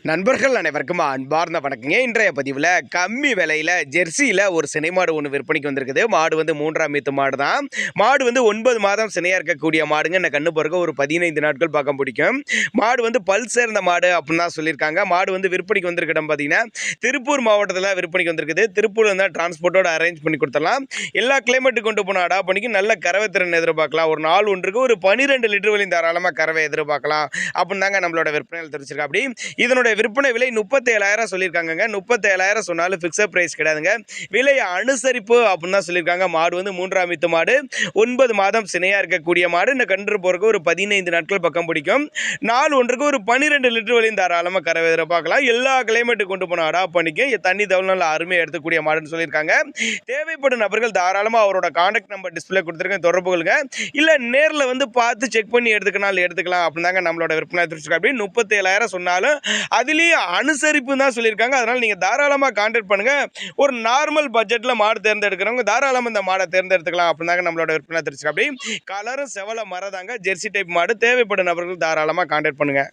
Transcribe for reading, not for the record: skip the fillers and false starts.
நண்பர்கள் அனைவருக்கும் அன்பார்ந்த வணக்கங்க. இன்றைய பதிவில் கம்மி விலையில் ஜெர்சியில் ஒரு சினை மாடு ஒன்று விற்பனைக்கு வந்திருக்குது. மாடு வந்து 3ஆம் ஈத்து மாடு தான். மாடு வந்து 9 மாதம் சினையாக இருக்கக்கூடிய மாடுங்க. இந்த கண்ணு பிறகு ஒரு 15 நாட்கள் பார்க்க பிடிக்கும். மாடு வந்து பல் சேர்ந்த மாடு அப்படின்னு தான் சொல்லியிருக்காங்க. மாடு வந்து விற்பனைக்கு வந்திருக்க இடம் பார்த்தீங்கன்னா திருப்பூர் மாவட்டத்தில் விற்பனைக்கு வந்திருக்குது. திருப்பூர் வந்து டிரான்ஸ்போர்ட்டோட அரேஞ்ச் பண்ணி கொடுத்துடலாம். எல்லா கிளைமேட்டுக்கு கொண்டு போன அடா பண்ணிக்கு நல்ல கறவை திறன் எதிர்பார்க்கலாம். ஒரு நாள் ஒன்றுக்கு ஒரு 12 லிட்டர் வரையும் தாராளமாக கறவை எதிர்பார்க்கலாம் அப்படின்னு தாங்க நம்மளோட விற்பனைகள் தெரிவிச்சிருக்கா. அப்படி இதனுடைய விற்பனை விலை 37,000 சொல்லியிருக்காங்க. 37,000 சொன்னாலும் ஃபிக்ஸட் பிரைஸ் கிடையாதுங்க. விலை அனுசரிப்பு அப்படின்னு தான் சொல்லியிருக்காங்க. மாடு வந்து 3ஆம் ஈத்து மாடு, 9 மாதம் சினையாக இருக்கக்கூடிய மாடு. இந்த கன்று போறதுக்கு ஒரு 15 நாட்கள் பக்கம் பிடிக்கும். நாள் ஒன்றுக்கு ஒரு 12 லிட்டர் வரையும் தாராளமாக கறவை எதிர்பார்க்கலாம். எல்லா கிளைமேட்டுக்கு கொண்டு போன அடாப்ட் பண்ணிக்க தண்ணி தவிர நல்ல அருமையாக எடுத்துக்கூடிய மாடுன்னு சொல்லியிருக்காங்க. தேவைப்படும் நபர்கள் தாராளமாக அவரோட கான்டாக்ட் நம்பர் டிஸ்பிளே கொடுத்துருக்கேன், தொடர்பு கொள்ளுங்க. இல்லை நேரில் வந்து பார்த்து செக் பண்ணி எடுத்துக்கலாம் அப்படின்னு தாங்க நம்மளோட விற்பனை தெரிவிச்சிருக்கோம். அப்படி 37,000 சொன்னாலும் அதுலேயும் அனுசரிப்பு தான் சொல்லியிருக்காங்க. அதனால் நீங்கள் தாராளமாக கான்டாக்ட் பண்ணுங்கள். ஒரு நார்மல் பட்ஜெட்டில் மாடு தேர்ந்தெடுக்கிறவங்க தாராளமாக இந்த மாடை தேர்ந்தெடுத்துக்கலாம் அப்படின்னு தாங்க நம்மளோட விற்பனை தெரிவிச்சிருக்கோம். அப்படி கலரும் செவல மரதாங்க, ஜெர்சி டைப் மாடு. தேவைப்படும் நபர்கள் தாராளமாக கான்டாக்ட் பண்ணுங்கள்.